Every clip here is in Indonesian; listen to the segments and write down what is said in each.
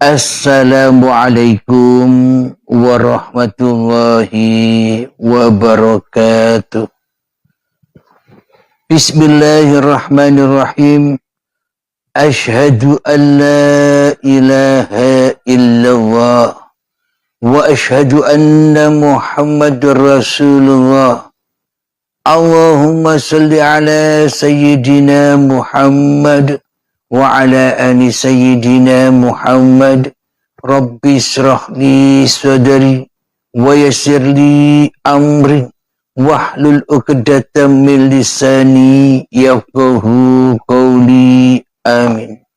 Assalamualaikum warahmatullahi wabarakatuh. Bismillahirrahmanirrahim. Ashhadu an la ilaha illallah wa ashhadu anna Muhammadur Rasulullah. Allahumma salli ala sayyidina Muhammad wa ala ali sayyidina Muhammad. Rabbi israh li sadri wa yassir li amri wahlul 'uqdatam min lisani yafqahu qawli. Amin.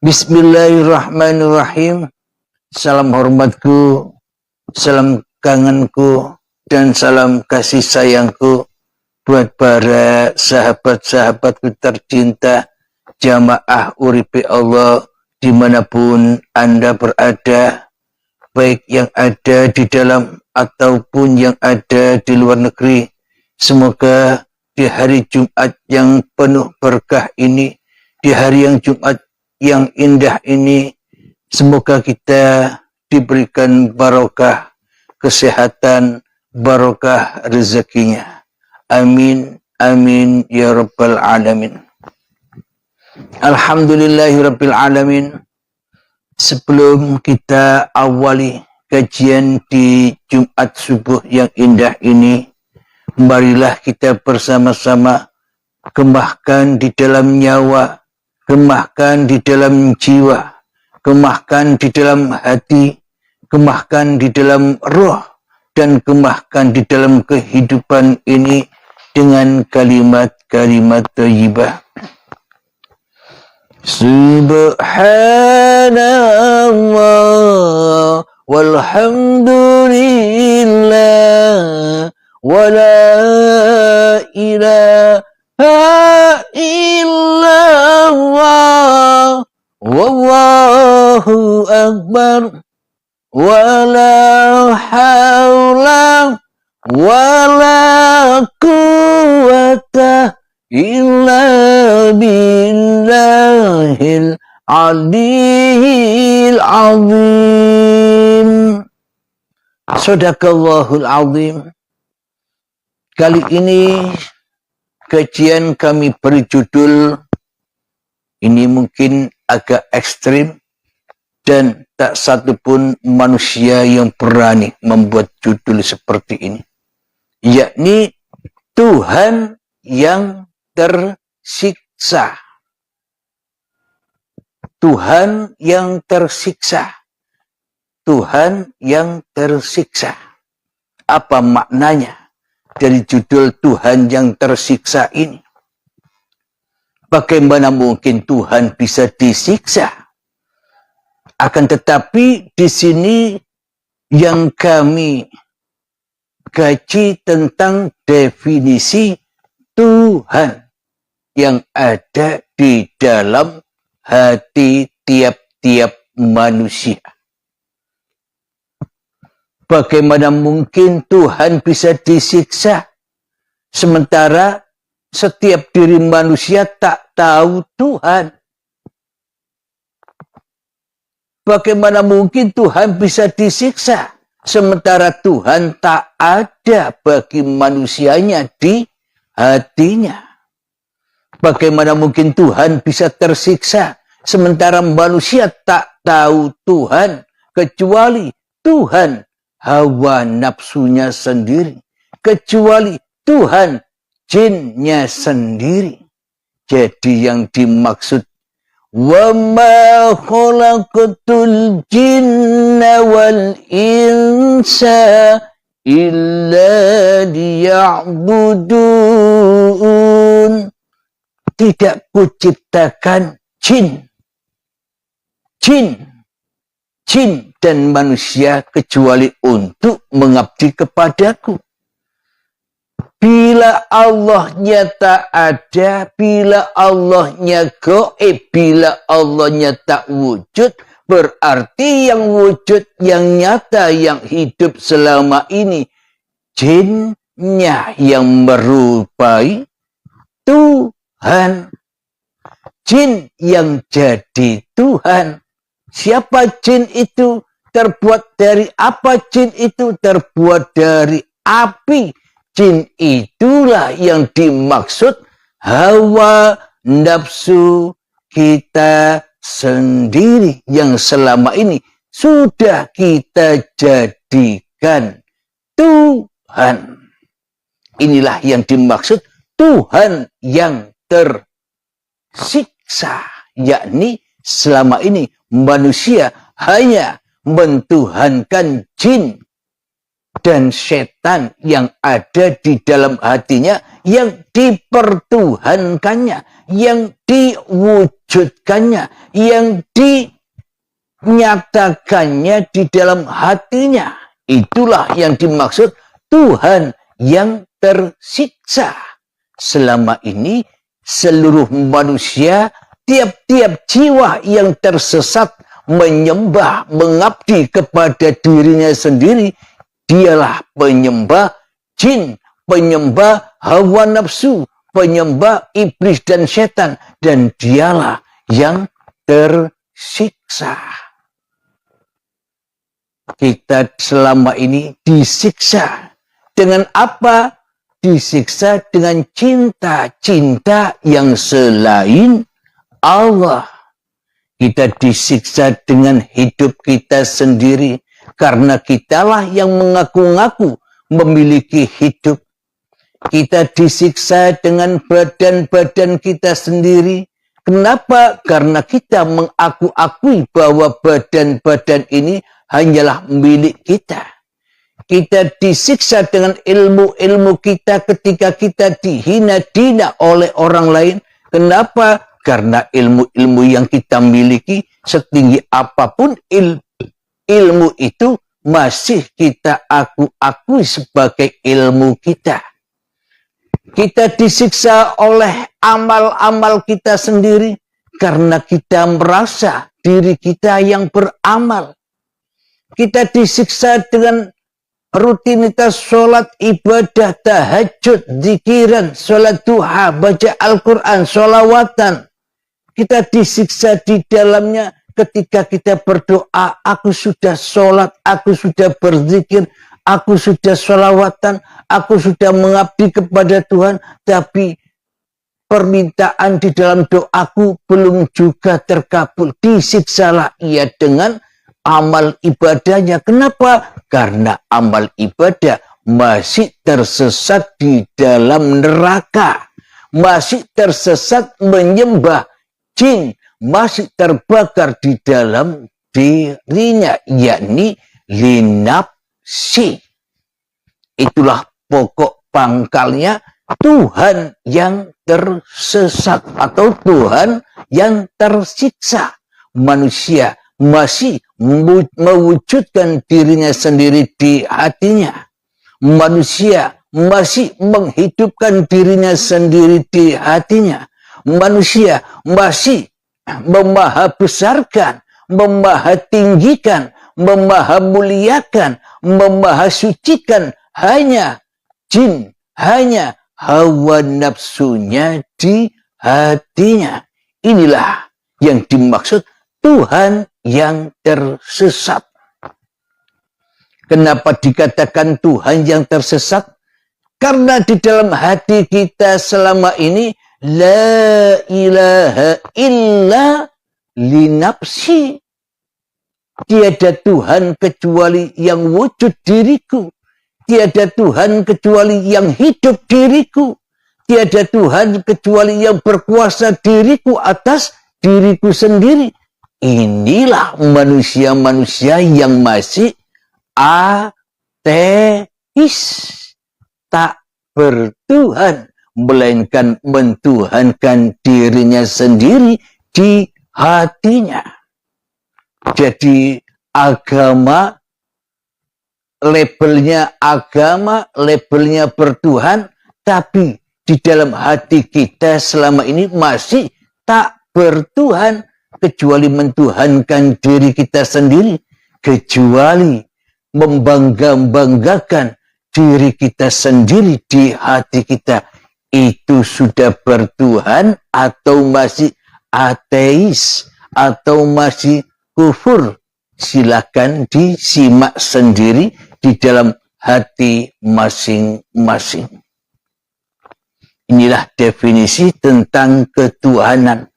Bismillahirrahmanirrahim. Salam hormatku, salam kangenku, dan salam kasih sayangku buat para sahabat-sahabatku tercinta, jamaah uripi Allah dimanapun Anda berada, baik yang ada di dalam ataupun yang ada di luar negeri. Semoga di hari Jumat yang penuh berkah ini, di hari yang Jumat yang indah ini, semoga kita diberikan barokah kesehatan, barokah rezekinya. Amin, amin, ya rabbal alamin. Alhamdulillahirabbil alamin. Sebelum kita awali kajian di Jumat subuh yang indah ini, marilah kita bersama-sama kemahkan di dalam nyawa, kemahkan di dalam jiwa, kemahkan di dalam hati, kemahkan di dalam roh, dan kemahkan di dalam kehidupan ini dengan kalimat-kalimat thayyibah. Subhanallah walhamdulillah wa la ilaha illallah wallahu akbar wa la hawla wa la quwwata illa billahil aliyil azim. Sadaqallahul azim. Kali ini kajian kami beri judul, ini mungkin agak ekstrim dan tak satu pun manusia yang berani membuat judul seperti ini, yakni Tuhan yang tersiksa. Tuhan yang tersiksa. Tuhan yang tersiksa. Apa maknanya dari judul Tuhan yang tersiksa ini? Bagaimana mungkin Tuhan bisa disiksa? Akan tetapi di sini yang kami kaji tentang definisi Tuhan yang ada di dalam hati tiap-tiap manusia. Bagaimana mungkin Tuhan bisa disiksa sementara setiap diri manusia tak tahu Tuhan? Bagaimana mungkin Tuhan bisa disiksa sementara Tuhan tak ada bagi manusianya di hatinya? Bagaimana mungkin Tuhan bisa tersiksa sementara manusia tak tahu Tuhan kecuali Tuhan hawa nafsunya sendiri, kecuali Tuhan jinnya sendiri. Jadi yang dimaksud wa ma khalaqatul jinna wal insa illa liya'budun. Tidak kuciptakan jin dan manusia kecuali untuk mengabdi kepadaku. Bila Allahnya tak ada, bila Allahnya gaib, bila Allahnya tak wujud, berarti yang wujud, yang nyata, yang hidup selama ini jinnya yang merupai Tuhan. Jin yang jadi Tuhan Siapa jin itu? Terbuat dari apa jin itu? Terbuat dari api. Jin itulah yang dimaksud hawa nafsu kita sendiri yang selama ini sudah kita jadikan Tuhan. Inilah yang dimaksud Tuhan yang tersiksa, yakni selama ini manusia hanya mentuhankan jin dan setan yang ada di dalam hatinya, yang dipertuhankannya, yang diwujudkannya, yang dinyatakannya di dalam hatinya. Itulah yang dimaksud Tuhan yang tersiksa. Selama ini seluruh manusia, tiap-tiap jiwa yang tersesat menyembah, mengabdi kepada dirinya sendiri, dialah penyembah jin, penyembah hawa nafsu, penyembah iblis dan setan, dan dialah yang tersiksa. Kita selama ini disiksa dengan apa? Disiksa dengan cinta yang selain Allah. Kita disiksa dengan hidup kita sendiri karena kitalah yang mengaku-ngaku memiliki hidup. Kita disiksa dengan badan-badan kita sendiri. Kenapa? Karena kita mengaku-akui bahwa badan-badan ini hanyalah milik kita. Kita disiksa dengan ilmu-ilmu kita ketika kita dihina-dina oleh orang lain. Kenapa? Karena ilmu-ilmu yang kita miliki, setinggi apapun ilmu itu, masih kita akui sebagai ilmu kita. Kita disiksa oleh amal-amal kita sendiri, karena kita merasa diri kita yang beramal. Kita disiksa dengan rutinitas sholat, ibadah, tahajud, zikiran, sholat duha, baca Al-Quran, sholawatan. Kita disiksa di dalamnya ketika kita berdoa, aku sudah sholat, aku sudah berzikir, aku sudah sholawatan, aku sudah mengabdi kepada Tuhan, tapi permintaan di dalam doaku belum juga terkabul. Disiksalah ia dengan amal ibadahnya. Kenapa? Karena amal ibadah masih tersesat di dalam neraka, masih tersesat menyembah jin, masih terbakar di dalam dirinya, yakni linapsi. Itulah pokok pangkalnya Tuhan yang tersesat atau Tuhan yang tersiksa. Manusia masih mewujudkan dirinya sendiri di hatinya. Manusia masih menghidupkan dirinya sendiri di hatinya. Manusia masih memahabesarkan, memahatinggikan, memahamuliakan, memahasucikan hanya jin, hanya hawa nafsunya di hatinya. Inilah yang dimaksud Tuhan yang tersesat. Kenapa dikatakan Tuhan yang tersesat? Karena di dalam hati kita selama ini la ilaha illa linapsi. Tiada Tuhan kecuali yang wujud diriku. Tiada Tuhan kecuali yang hidup diriku. Tiada Tuhan kecuali yang berkuasa diriku atas diriku sendiri. Inilah manusia-manusia yang masih ateis, tak bertuhan, melainkan mentuhankan dirinya sendiri di hatinya. Jadi agama, labelnya bertuhan, tapi di dalam hati kita selama ini masih tak bertuhan, kecuali mentuhankan diri kita sendiri, kecuali membangga-banggakan diri kita sendiri di hati kita. Itu sudah bertuhan atau masih ateis, atau masih kufur. Silakan disimak sendiri di dalam hati masing-masing. Inilah definisi tentang ketuhanan.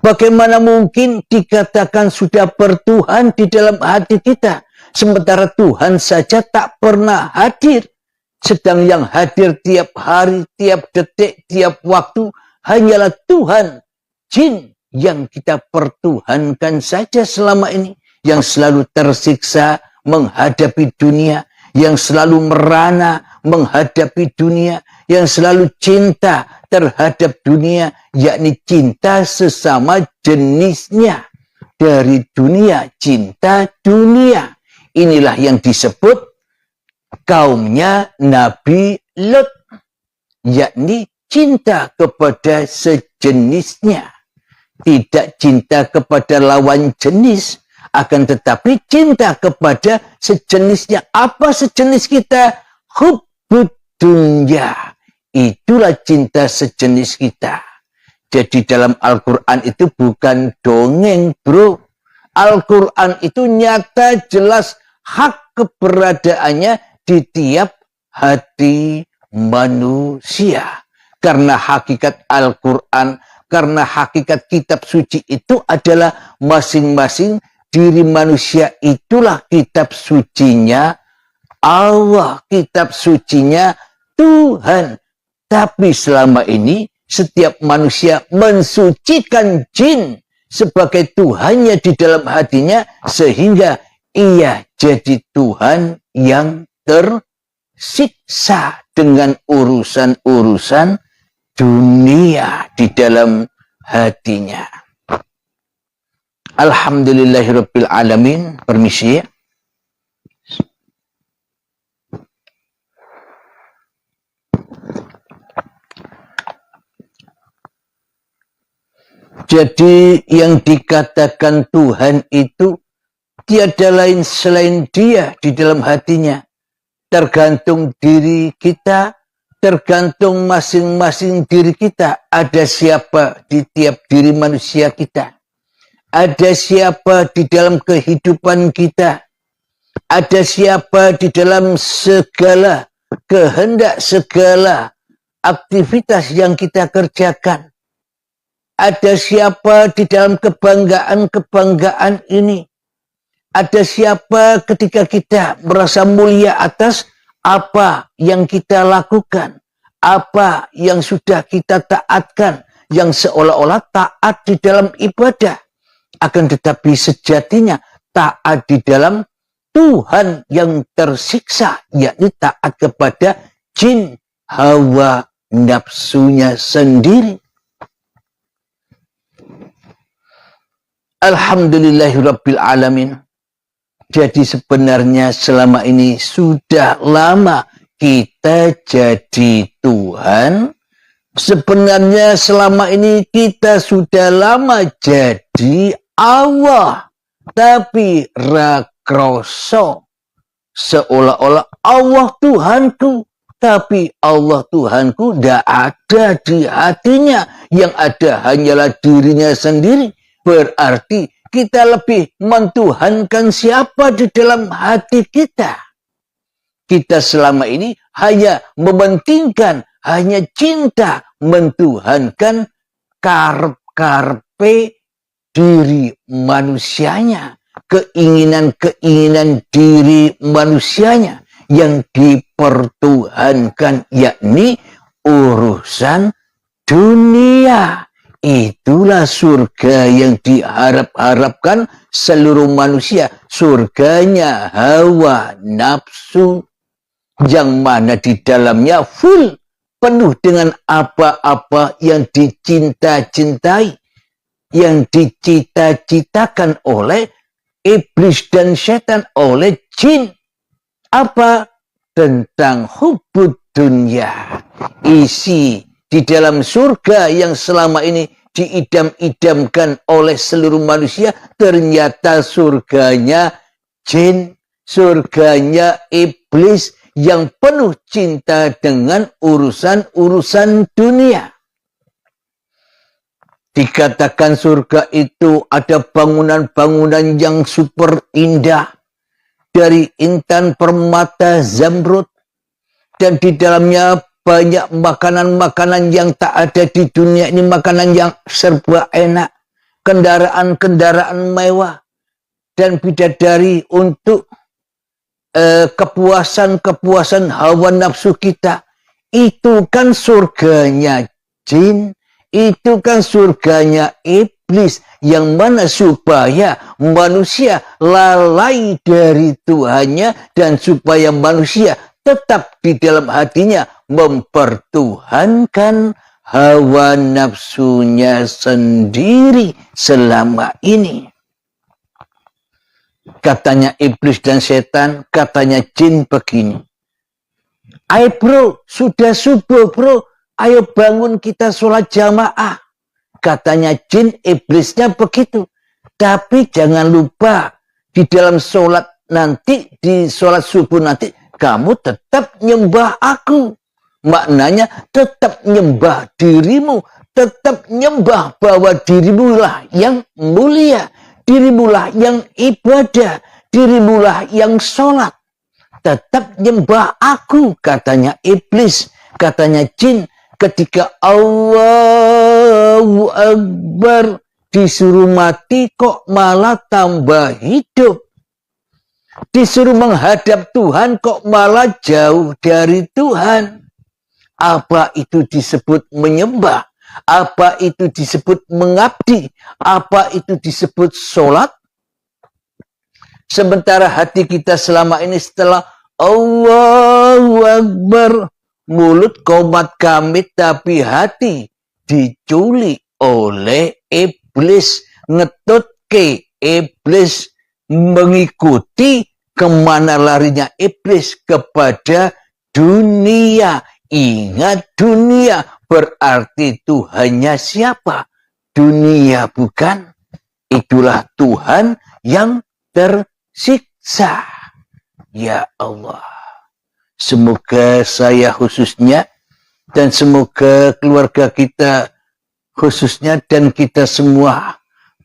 Bagaimana mungkin dikatakan sudah bertuhan di dalam hati kita, sementara Tuhan saja tak pernah hadir. Sedang yang hadir tiap hari, tiap detik, tiap waktu hanyalah Tuhan. Jin yang kita pertuhankan saja selama ini, yang selalu tersiksa menghadapi dunia, yang selalu merana menghadapi dunia, yang selalu cinta terhadap dunia, yakni cinta sesama jenisnya. Dari dunia, cinta dunia. Inilah yang disebut kaumnya Nabi Lut, yakni cinta kepada sejenisnya. Tidak cinta kepada lawan jenis, akan tetapi cinta kepada sejenisnya. Apa sejenis kita? Hubbud dunya. Itulah cinta sejenis kita. Jadi dalam Al-Quran itu bukan dongeng, bro. Al-Quran itu nyata, jelas, hak keberadaannya di tiap hati manusia. Karena hakikat Al-Quran, karena hakikat kitab suci itu adalah masing-masing diri manusia itulah kitab sucinya Allah, kitab sucinya Tuhan. Tapi selama ini setiap manusia mensucikan jin sebagai Tuhannya di dalam hatinya, sehingga ia jadi Tuhan yang tersiksa dengan urusan-urusan dunia di dalam hatinya. Alhamdulillahirabbil alamin. Permisi. Jadi yang dikatakan Tuhan itu tiada lain selain Dia di dalam hatinya. Tergantung diri kita, tergantung masing-masing diri kita. Ada siapa di tiap diri manusia kita. Ada siapa di dalam kehidupan kita. Ada siapa di dalam segala kehendak, segala aktivitas yang kita kerjakan. Ada siapa di dalam kebanggaan-kebanggaan ini. Ada siapa ketika kita merasa mulia atas apa yang kita lakukan. Apa yang sudah kita taatkan. Yang seolah-olah taat di dalam ibadah. Akan tetapi sejatinya taat di dalam Tuhan yang tersiksa. Yakni taat kepada jin, hawa nafsunya sendiri. Alhamdulillahirabbil alamin. Jadi sebenarnya selama ini sudah lama kita jadi Tuhan. Sebenarnya selama ini kita sudah lama jadi Allah. Tapi rakroso. Seolah-olah Allah Tuhanku. Tapi Allah Tuhanku tidak ada di hatinya. Yang ada hanyalah dirinya sendiri. Berarti kita lebih mentuhankan siapa di dalam hati kita. Kita selama ini hanya mementingkan, hanya cinta mentuhankan karpe diri manusianya. Keinginan-keinginan diri manusianya yang dipertuhankan, yakni urusan dunia. Itulah surga yang diharap-harapkan seluruh manusia. Surganya hawa nafsu. Yang mana di dalamnya full. Penuh dengan apa-apa yang dicinta-cintai. Yang dicita-citakan oleh iblis dan setan, oleh jin. Apa? Tentang hubbud dunya. Isi di dalam surga yang selama ini diidam-idamkan oleh seluruh manusia, ternyata surganya jin, surganya iblis yang penuh cinta dengan urusan-urusan dunia. Dikatakan surga itu ada bangunan-bangunan yang super indah. Dari intan, permata, zamrud. Dan di dalamnya banyak makanan-makanan yang tak ada di dunia ini. Makanan yang serba enak. Kendaraan-kendaraan mewah. Dan bidadari untuk kepuasan-kepuasan hawa nafsu kita. Itu kan surganya jin. Itu kan surganya iblis. Yang mana supaya manusia lalai dari Tuhannya. Dan supaya manusia tetap di dalam hatinya mempertuhankan hawa nafsunya sendiri selama ini. Katanya iblis dan setan, katanya jin begini. Ayo bro, sudah subuh bro, ayo bangun kita sholat jamaah. Katanya jin, iblisnya begitu. Tapi jangan lupa, di dalam sholat nanti, di sholat subuh nanti, kamu tetap nyembah aku. Maknanya tetap nyembah dirimu, tetap nyembah bahwa dirimu lah yang mulia. Dirimulah yang ibadah, dirimulah yang sholat. Tetap nyembah aku, katanya iblis, katanya jin. Ketika Allahu Akbar disuruh mati kok malah tambah hidup. Disuruh menghadap Tuhan kok malah jauh dari Tuhan. Apa itu disebut menyembah? Apa itu disebut mengabdi? Apa itu disebut sholat? Sementara hati kita selama ini setelah Allahu Akbar, mulut komat kamit tapi hati diculik oleh iblis, ngetut ke iblis, mengikuti kemana larinya iblis, kepada dunia. Ingat, dunia berarti Tuhannya siapa? Dunia bukan? Itulah Tuhan yang tersiksa. Ya Allah. Semoga saya khususnya dan semoga keluarga kita khususnya dan kita semua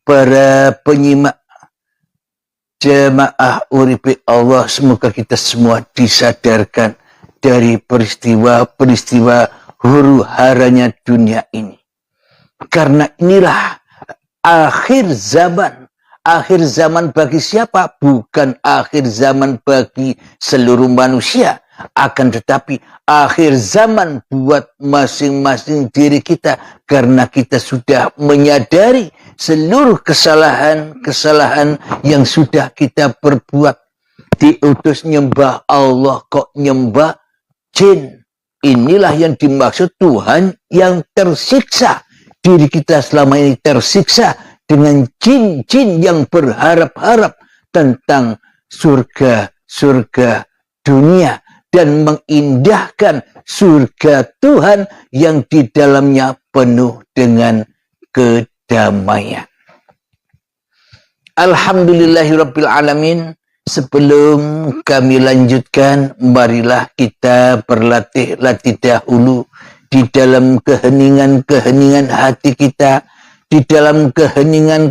para penyimak jemaah Uripi Allah, semoga kita semua disadarkan dari peristiwa-peristiwa huru haranya dunia ini. Karena inilah akhir zaman. Akhir zaman bagi siapa? Bukan akhir zaman bagi seluruh manusia. Akan tetapi akhir zaman buat masing-masing diri kita. Karena kita sudah menyadari seluruh kesalahan-kesalahan yang sudah kita perbuat. Diutus nyembah Allah kok nyembah jin. Inilah yang dimaksud Tuhan yang tersiksa. Diri kita selama ini tersiksa dengan jin-jin yang berharap-harap tentang surga dunia dan mengindahkan surga Tuhan yang di dalamnya penuh dengan kedamaian. Alhamdulillahirabbil alamin. Sebelum kami lanjutkan, marilah kita berlatih dahulu di dalam keheningan-keheningan hati kita, di dalam keheningan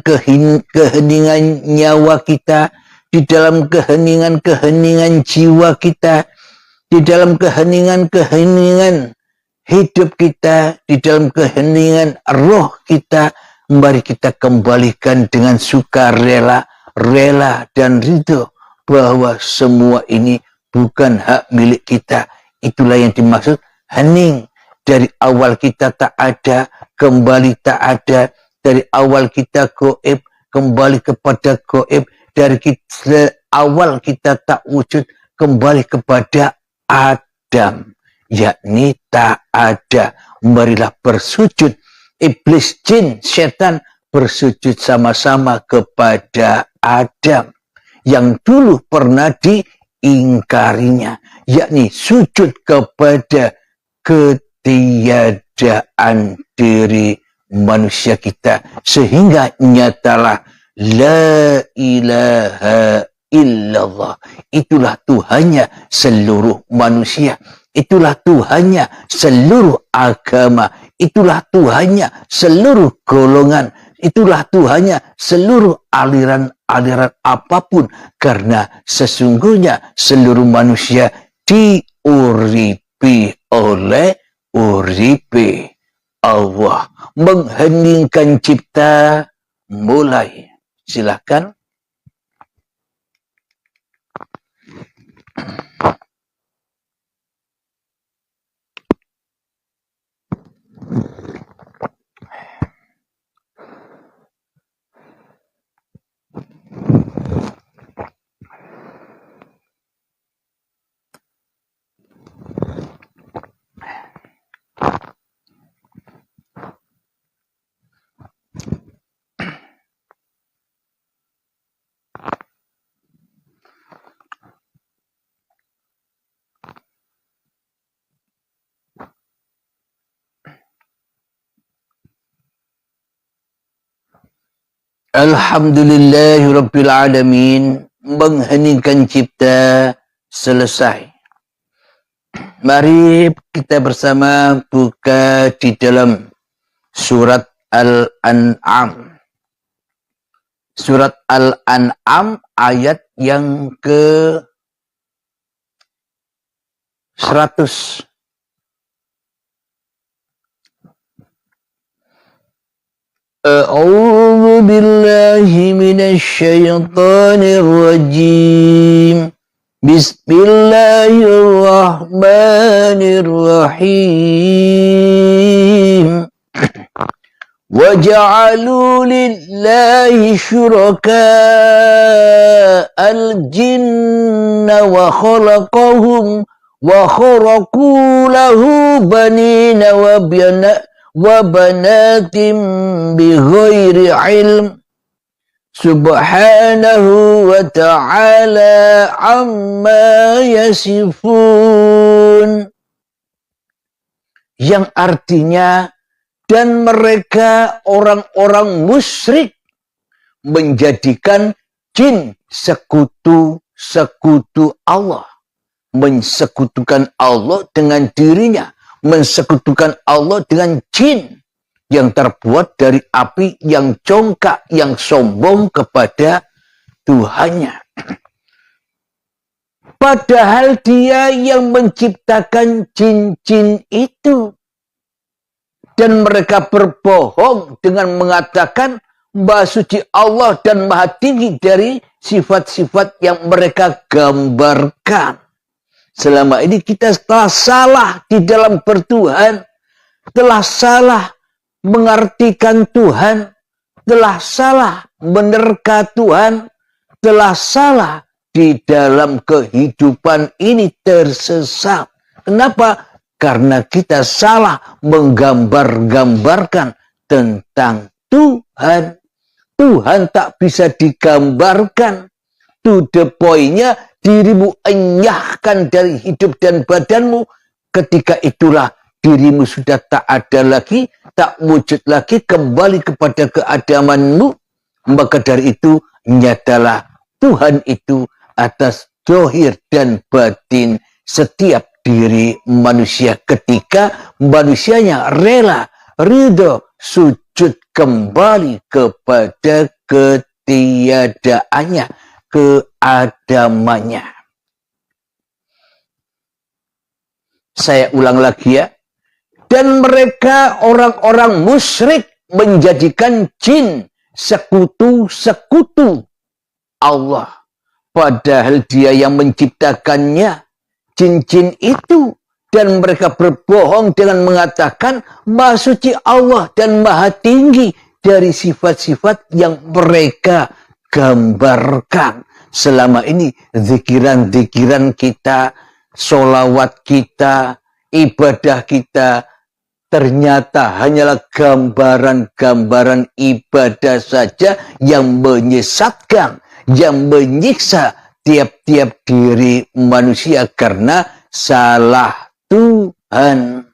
nyawa kita, di dalam keheningan jiwa kita, di dalam keheningan hidup kita, di dalam keheningan roh kita. Mari kita kembalikan dengan sukarela, rela dan ridho bahwa semua ini bukan hak milik kita. Itulah yang dimaksud hening. Dari awal kita tak ada, kembali tak ada. Dari awal kita goib, kembali kepada goib. Dari awal kita tak wujud, kembali kepada Adam, yakni tak ada. Marilah bersujud. Iblis, jin, setan bersujud sama-sama kepada Adam yang dulu pernah diingkarinya, yakni sujud kepada ketiadaan diri manusia kita, sehingga nyatalah la ilaha illallah. Itulah Tuhannya seluruh manusia, itulah Tuhannya seluruh agama, itulah Tuhannya seluruh golongan, itulah Tuhannya seluruh aliran-aliran apapun, karena sesungguhnya seluruh manusia diuripi oleh uripi Allah. Mengheningkan cipta, mulai. Silakan. Alhamdulillahirrabbilalamin. Mengheningkan cipta selesai. Mari kita bersama buka di dalam surat Al-An'am. Surat Al-An'am ayat yang ke 100. A'udzu billahi minasy syaithanir rajim. Bismillahirrahmanirrahim. Wa ja'alu lillahi syuraka al-jinna wa khalaqahum wa kharaqu lahu banina wa banatim bighairi ilm. Subhanahu wa ta'ala amma yasifun. Yang artinya, dan mereka orang-orang musyrik menjadikan jin sekutu-sekutu Allah. Mensekutukan Allah dengan dirinya. Mensekutukan Allah dengan jin yang terbuat dari api, yang congkak, yang sombong kepada Tuhannya. Padahal dia yang menciptakan jin-jin itu. Dan mereka berbohong dengan mengatakan Maha Suci Allah dan Maha Tinggi dari sifat-sifat yang mereka gambarkan. Selama ini kita telah salah di dalam bertuhan, telah salah mengartikan Tuhan, telah salah menerka Tuhan, telah salah di dalam kehidupan ini tersesat. Kenapa? Karena kita salah menggambar-gambarkan tentang Tuhan. Tuhan tak bisa digambarkan. To the point-nya, dirimu enyahkan dari hidup dan badanmu. Ketika itulah dirimu sudah tak ada lagi, tak wujud lagi, kembali kepada keadamanmu. Maka dari itu, nyatalah Tuhan itu atas zahir dan batin setiap diri manusia, ketika manusianya rela, ridho, sujud kembali kepada ketiadaannya, keadamannya. Saya ulang lagi ya. Dan mereka orang-orang musyrik menjadikan jin sekutu-sekutu Allah. Padahal dia yang menciptakannya, jin-jin itu. Dan mereka berbohong dengan mengatakan Maha Suci Allah dan Maha Tinggi dari sifat-sifat yang mereka gambarkan. Selama ini zikiran-zikiran kita, sholawat kita, ibadah kita, ternyata hanyalah gambaran-gambaran ibadah saja yang menyesatkan, yang menyiksa tiap-tiap diri manusia karena salah Tuhan.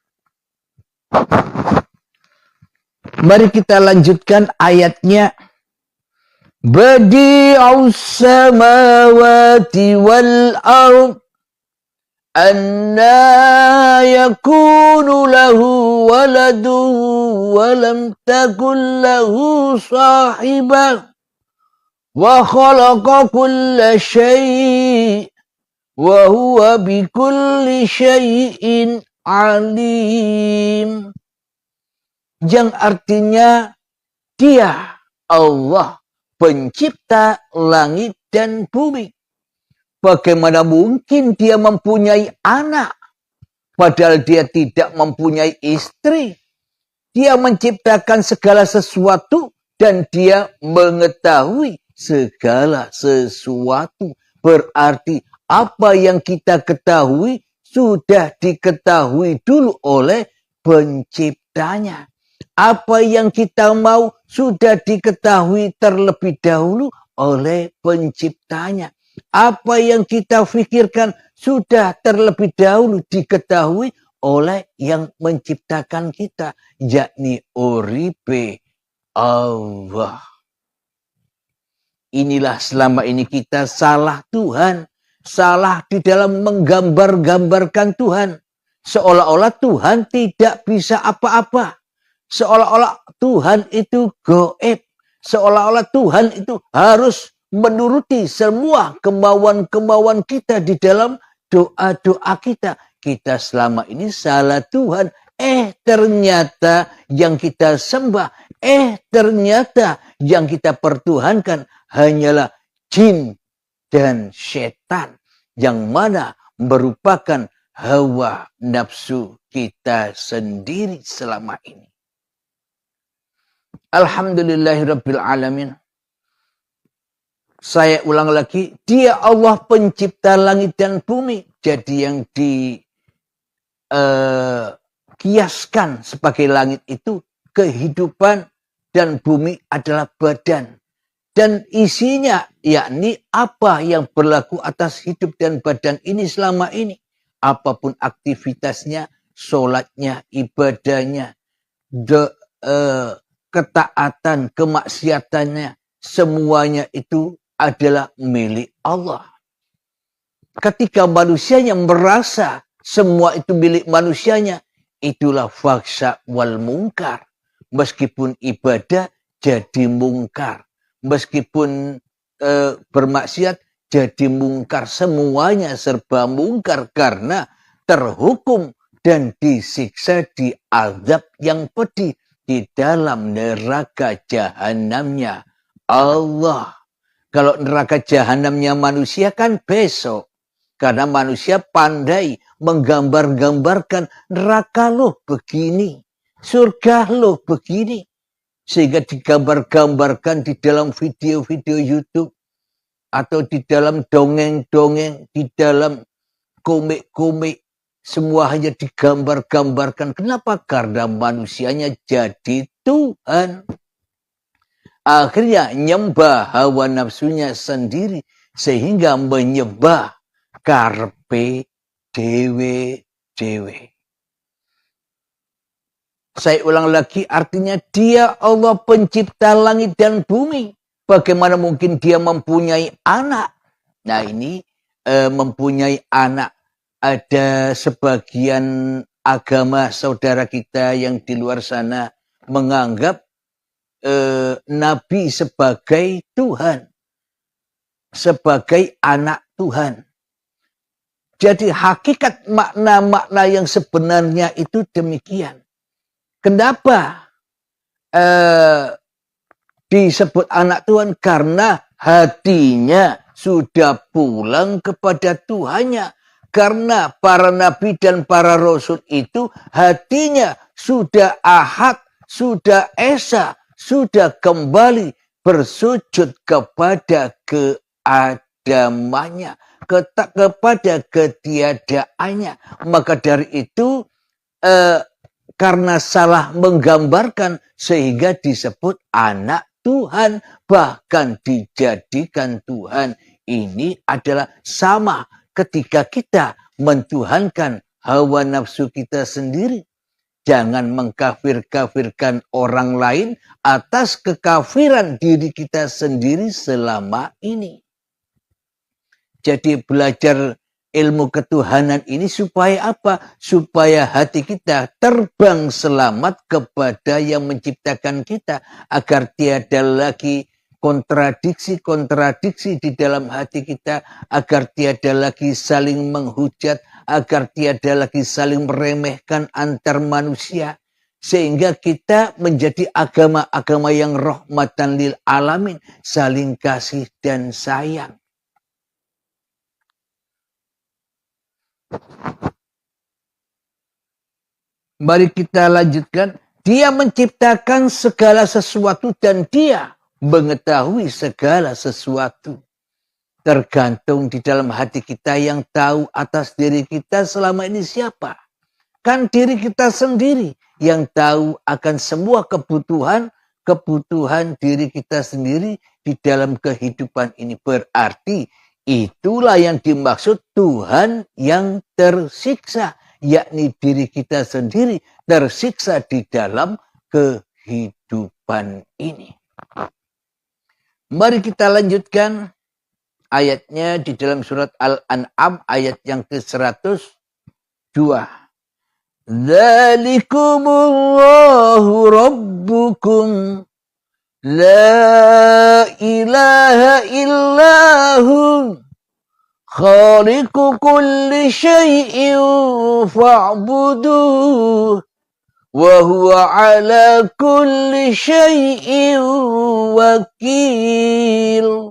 Mari kita lanjutkan ayatnya. Badi'us samawati wal ardh Anna yakunu lahu waladun wa lam takun lahu sahibah wa khalaqa kulla syai' wa huwa bikulli syai'in alim. Yang artinya dia Allah pencipta langit dan bumi. Bagaimana mungkin dia mempunyai anak padahal dia tidak mempunyai istri? Dia menciptakan segala sesuatu dan dia mengetahui segala sesuatu. Berarti apa yang kita ketahui sudah diketahui dulu oleh penciptanya. Apa yang kita mau sudah diketahui terlebih dahulu oleh penciptanya. Apa yang kita pikirkan sudah terlebih dahulu diketahui oleh yang menciptakan kita, yakni Uripe Allah. Inilah selama ini kita salah Tuhan, salah di dalam menggambar-gambarkan Tuhan. Seolah-olah Tuhan tidak bisa apa-apa. Seolah-olah Tuhan itu gaib. Seolah-olah Tuhan itu harus menuruti semua kemauan-kemauan kita di dalam doa-doa kita. Kita selama ini salah Tuhan. Ternyata yang kita sembah. Ternyata yang kita pertuhankan hanyalah jin dan setan. Yang mana merupakan hawa nafsu kita sendiri selama ini. Alhamdulillahirabbil alamin. Saya ulang lagi, dia Allah pencipta langit dan bumi. Jadi yang dikiaskan sebagai langit itu kehidupan dan bumi adalah badan. Dan isinya yakni apa yang berlaku atas hidup dan badan ini selama ini. Apapun aktivitasnya, sholatnya, ibadahnya, ketaatan, kemaksiatannya, semuanya itu adalah milik Allah. Ketika manusianya merasa semua itu milik manusianya, itulah faksa wal mungkar. Meskipun ibadah jadi mungkar. Meskipun bermaksiat jadi mungkar. Semuanya serba mungkar karena terhukum dan disiksa di azab yang pedih di dalam neraka jahanamnya Allah. Kalau neraka jahanamnya manusia kan besok. Karena manusia pandai menggambar-gambarkan neraka loh begini. Surga loh begini. Sehingga digambar-gambarkan di dalam video-video YouTube. Atau di dalam dongeng-dongeng. Di dalam komik-komik. Semua hanya digambar-gambarkan. Kenapa? Karena manusianya jadi Tuhan. Akhirnya nyembah hawa nafsunya sendiri. Sehingga menyembah karpe dewe-dewe. Saya ulang lagi, artinya dia Allah pencipta langit dan bumi. Bagaimana mungkin dia mempunyai anak? Nah ini mempunyai anak. Ada sebagian agama saudara kita yang di luar sana menganggap Nabi sebagai Tuhan, sebagai anak Tuhan. Jadi hakikat makna-makna yang sebenarnya itu demikian. Kenapa disebut anak Tuhan? Karena hatinya sudah pulang kepada Tuhannya. Karena para nabi dan para rasul itu hatinya sudah ahad, sudah esa, sudah kembali bersujud kepada keadamannya, kepada ketiadaannya. Maka dari itu karena salah menggambarkan sehingga disebut anak Tuhan, bahkan dijadikan Tuhan. Ini adalah sama ketika kita mentuhankan hawa nafsu kita sendiri. Jangan mengkafir-kafirkan orang lain atas kekafiran diri kita sendiri selama ini. Jadi belajar ilmu ketuhanan ini supaya apa? Supaya hati kita terbang selamat kepada yang menciptakan kita. Agar tiada lagi kontradiksi-kontradiksi di dalam hati kita. Agar tiada lagi saling menghujat. Agar tiada lagi saling meremehkan antar manusia. Sehingga kita menjadi agama-agama yang rahmatan lil alamin. Saling kasih dan sayang. Mari kita lanjutkan. Dia menciptakan segala sesuatu dan dia mengetahui segala sesuatu. Tergantung di dalam hati kita yang tahu atas diri kita selama ini siapa. Kan diri kita sendiri yang tahu akan semua kebutuhan diri kita sendiri di dalam kehidupan ini. Berarti itulah yang dimaksud Tuhan yang tersiksa. Yakni diri kita sendiri tersiksa di dalam kehidupan ini. Mari kita lanjutkan ayatnya di dalam surat Al-An'am ayat yang ke-102. Dzalikumullahu rabbukum la ilaha illahu khaliqu kulli syai'in fa'buduh wa huwa ala kulli syai'in wakil.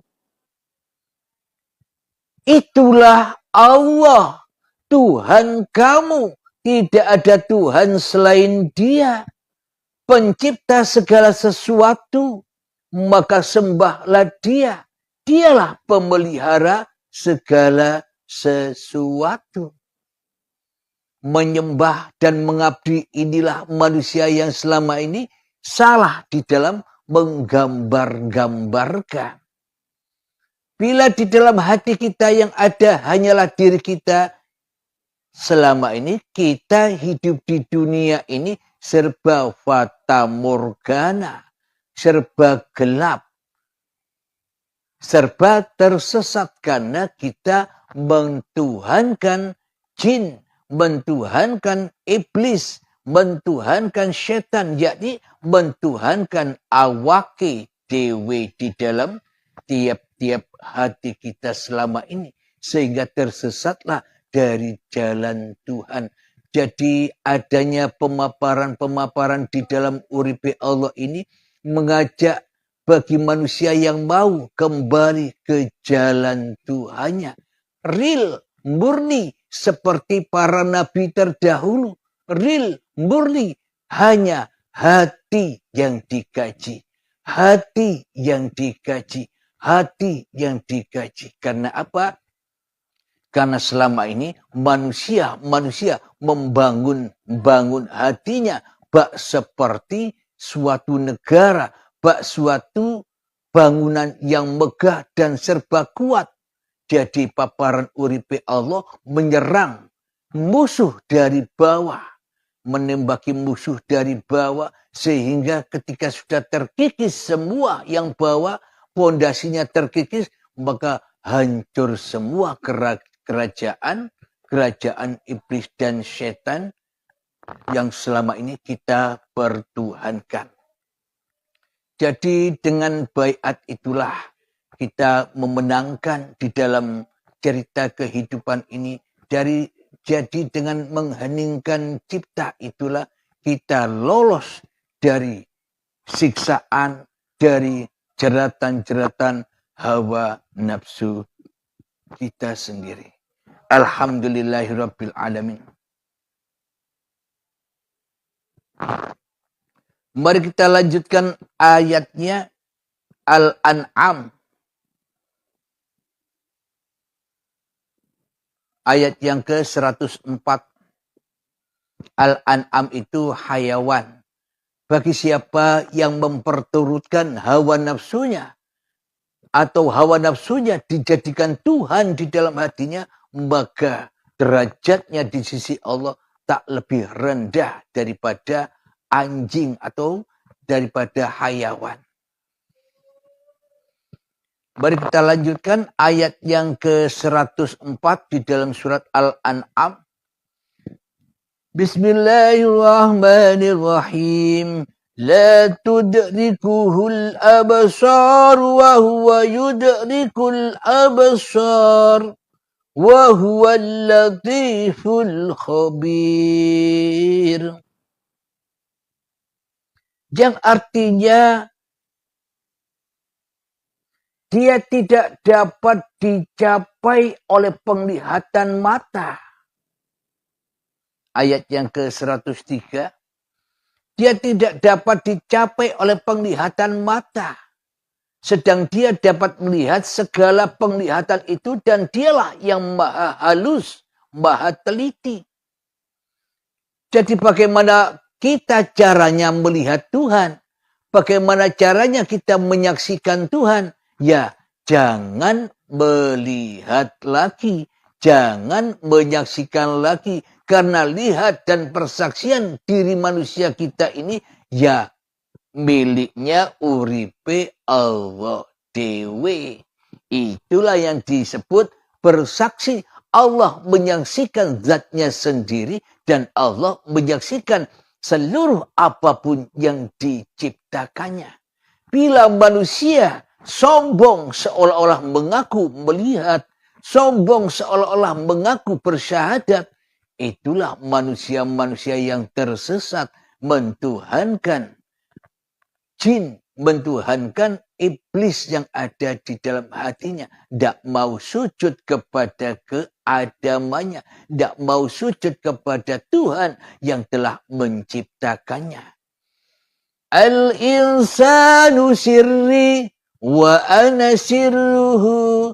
Itulah Allah, Tuhan kamu. Tidak ada Tuhan selain Dia, pencipta segala sesuatu. Maka sembahlah Dia. Dialah pemelihara segala sesuatu. Menyembah dan mengabdi inilah manusia yang selama ini salah di dalam menggambar-gambarkan. Bila di dalam hati kita yang ada hanyalah diri kita, selama ini kita hidup di dunia ini serba fata morgana, serba gelap, serba tersesat karena kita mentuhankan jin, mentuhankan iblis, mentuhankan setan, yakni mentuhankan awake dewe di dalam tiap-tiap hati kita selama ini. Sehingga tersesatlah dari jalan Tuhan. Jadi adanya pemaparan-pemaparan di dalam uripe Allah ini mengajak bagi manusia yang mau kembali ke jalan Tuhannya. Real, murni seperti para nabi terdahulu. Real, murni hanya hati yang dikaji. Hati yang dikaji. Hati yang dikaji. Karena apa? Karena selama ini manusia membangun hatinya bak seperti suatu negara, bak suatu bangunan yang megah dan serba kuat. Jadi paparan uripe Allah menyerang musuh dari bawah, menembaki musuh dari bawah sehingga ketika sudah terkikis semua yang bawah, pondasinya terkikis, maka hancur semua kerajaan iblis dan setan yang selama ini kita pertuhankan. Jadi dengan baiat itulah kita memenangkan di dalam cerita kehidupan ini. Jadi dengan mengheningkan cipta itulah kita lolos dari siksaan, dari jeratan-jeratan hawa nafsu kita sendiri. Alhamdulillahirabbil alamin. Mari kita lanjutkan ayatnya Al-An'am. Ayat yang ke-104. Al-An'am itu hayawan. Bagi siapa yang memperturutkan hawa nafsunya, atau hawa nafsunya dijadikan Tuhan di dalam hatinya, maka derajatnya di sisi Allah tak lebih rendah daripada anjing atau daripada hayawan. Mari kita lanjutkan ayat yang ke-104 di dalam surat Al-An'am. Bismillahirrahmanirrahim. La tudrikuhul absar wa huwa yudrikul absar wa huwal latiful khabir. Yang artinya dia tidak dapat dicapai oleh penglihatan mata. Ayat yang ke-103. Dia tidak dapat dicapai oleh penglihatan mata. Sedang dia dapat melihat segala penglihatan itu dan dialah yang maha halus, maha teliti. Jadi bagaimana kita caranya melihat Tuhan? Bagaimana caranya kita menyaksikan Tuhan? Ya, jangan melihat lagi. Jangan menyaksikan lagi. Karena lihat dan persaksian diri manusia kita ini, ya miliknya uripe Allah dewe. Itulah yang disebut bersaksi. Allah menyaksikan zatnya sendiri dan Allah menyaksikan seluruh apapun yang diciptakannya. Bila manusia sombong seolah-olah mengaku melihat, sombong seolah-olah mengaku bersyahadat, itulah manusia-manusia yang tersesat, mentuhankan jin, mentuhankan iblis yang ada di dalam hatinya. Tidak mau sujud kepada keadamannya. Tidak mau sujud kepada Tuhan yang telah menciptakannya. Al-insanu sirri wa ana sirruhu.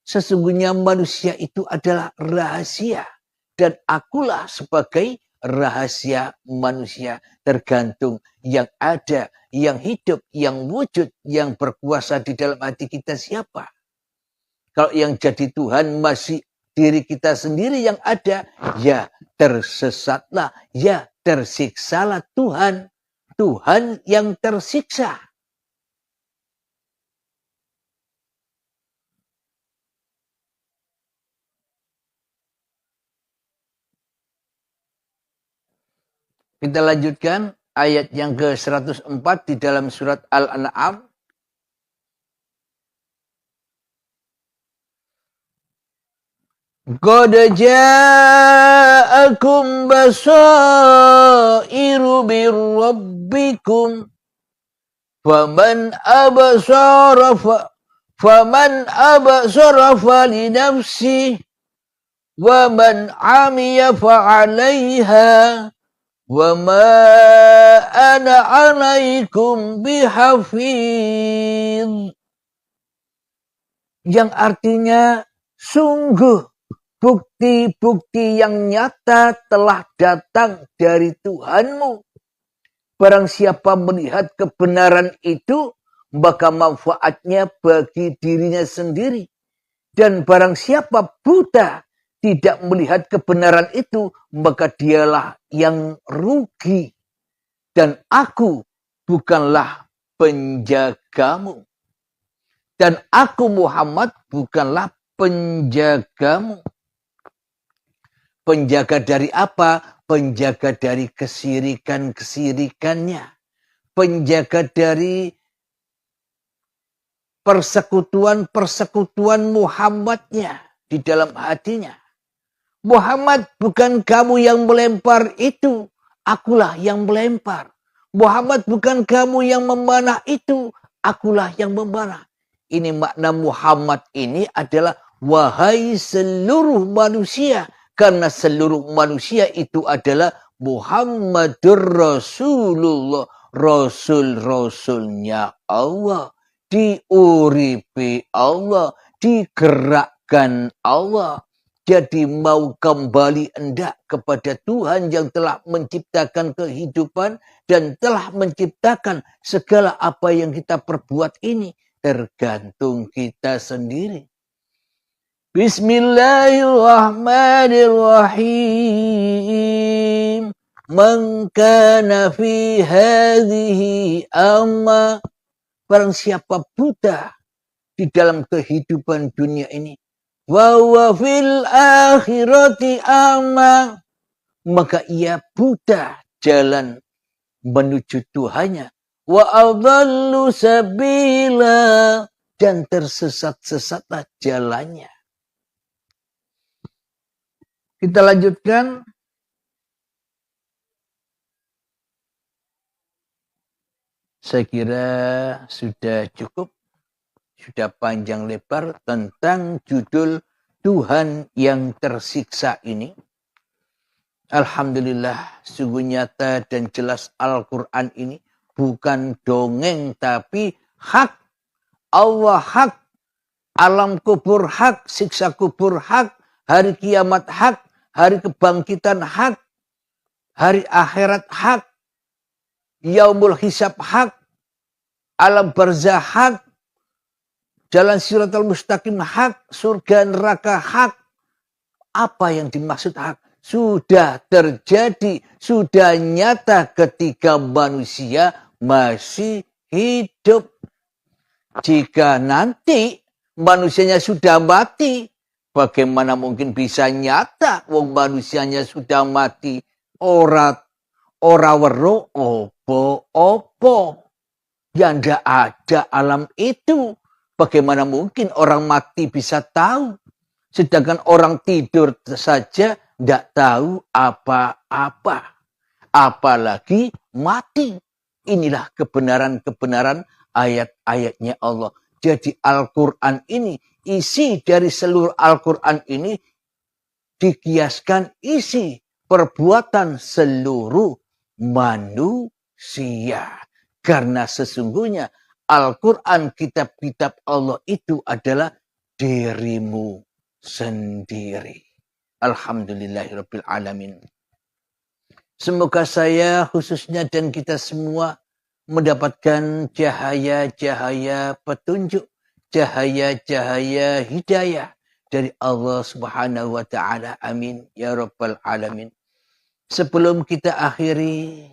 Sesungguhnya manusia itu adalah rahasia. Dan akulah sebagai rahasia manusia. Tergantung yang ada, yang hidup, yang wujud, yang berkuasa di dalam hati kita siapa. Kalau yang jadi Tuhan masih diri kita sendiri yang ada, ya tersesatlah, ya tersiksalah Tuhan. Tuhan yang tersiksa. Kita lanjutkan ayat yang ke-104 di dalam surat Al-An'am. Qad ja'akum basairu bir rabbikum faman absara li nafsi wa man 'amiya fa 'alaiha wa ma ana 'alaikum bihafiz. Yang artinya sungguh bukti-bukti yang nyata telah datang dari Tuhanmu. Barang siapa melihat kebenaran itu, maka manfaatnya bagi dirinya sendiri. Dan barang siapa buta, tidak melihat kebenaran itu, maka dialah yang rugi. Dan aku bukanlah penjagamu. Dan aku Muhammad bukanlah penjagamu. Penjaga dari apa? Penjaga dari kesirikan-kesirikannya. Penjaga dari persekutuan-persekutuan Muhammadnya di dalam hatinya. Muhammad, bukan kamu yang melempar itu, akulah yang melempar. Muhammad, bukan kamu yang memanah itu, akulah yang memanah. Ini makna Muhammad ini adalah wahai seluruh manusia. Karena seluruh manusia itu adalah Muhammadur Rasulullah. Rasul-rasulnya Allah. Diuripi Allah. Digerakkan Allah. Jadi mau kembali endak kepada Tuhan yang telah menciptakan kehidupan. Dan telah menciptakan segala apa yang kita perbuat ini. Tergantung kita sendiri. Bismillahirrahmanirrahim. Man kana fi hadhihi amma. Barang siapa buta di dalam kehidupan dunia ini. Wa huwa fil akhirati a'ma, maka ia buta jalan menuju Tuhannya. Wa adallu sabila, dan tersesat-sesatlah jalannya. Kita lanjutkan. Saya kira sudah cukup, sudah panjang lebar tentang judul Tuhan yang tersiksa ini. Alhamdulillah, sungguh nyata dan jelas Al-Quran ini bukan dongeng tapi hak. Allah hak, alam kubur hak, siksa kubur hak, hari kiamat hak, hari kebangkitan hak, hari akhirat hak, yaumul hisab hak, alam barzah hak, jalan siratal mustaqim hak, surga neraka hak. Apa yang dimaksud hak? Sudah terjadi, sudah nyata ketika manusia masih hidup. Jika nanti manusianya sudah mati, bagaimana mungkin bisa nyata wong manusianya sudah mati? Ora weruh opo-opo. Ya ndak ada alam itu. Bagaimana mungkin orang mati bisa tahu? Sedangkan orang tidur saja tidak tahu apa-apa. Apalagi mati. Inilah kebenaran-kebenaran ayat-ayatnya Allah. Jadi Al-Quran ini, isi dari seluruh Al-Quran ini dikiaskan isi perbuatan seluruh manusia. Karena sesungguhnya Al-Quran, kitab-kitab Allah itu adalah dirimu sendiri. Alhamdulillahirabbil alamin. Semoga saya khususnya dan kita semua mendapatkan cahaya-cahaya petunjuk, cahaya-cahaya hidayah dari Allah Subhanahu wa taala. Amin ya rabbal alamin. Sebelum kita akhiri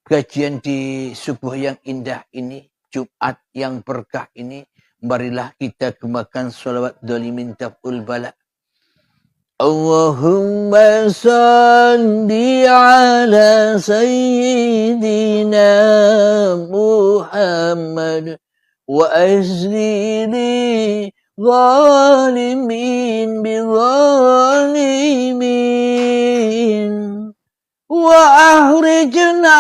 kajian di subuh yang indah ini, Jumat yang berkah ini, marilah kita gemakan sholawat dolimin taf'ul bala. Allahumma salli ala sayyidina Muhammad wa azlili zalimin bi zalimin wa ahrijna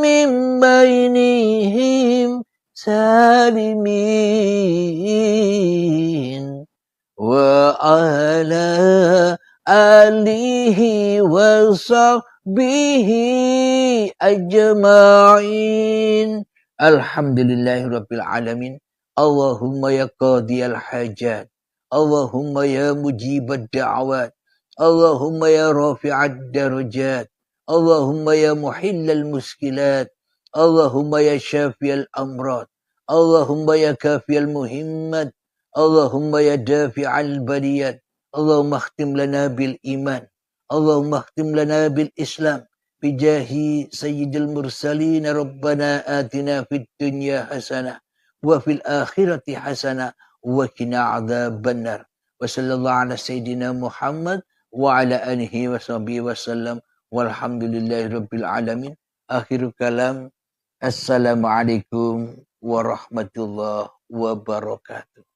min bainihim salimin wa ala alihi wa sahbihi ajma'in. Alhamdulillahirabbil alamin. Allahumma ya qadiyal hajat, Allahumma ya mujibad da'awat, Allahumma ya rafi'ad darajat, Allahumma ya muhillal muskilat, Allahumma ya syafiyal amrad, Allahumma ya kafiyal muhimmat, Allahumma ya dafi'al baliyat, Allahumma akhtim lana bil iman, Allahumma akhtim lana bil islam, bijahi sayyidil mursalin, Rabbana atina fid dunya hasanah, wa fil akhirati hasanah, wa qina adzabannar. Wa sallallahu ala sayyidina Muhammad wa ala alihi wa sahbihi wasallam, walhamdulillahi rabbil alamin. Akhirul kalam, assalamualaikum warahmatullahi wabarakatuh.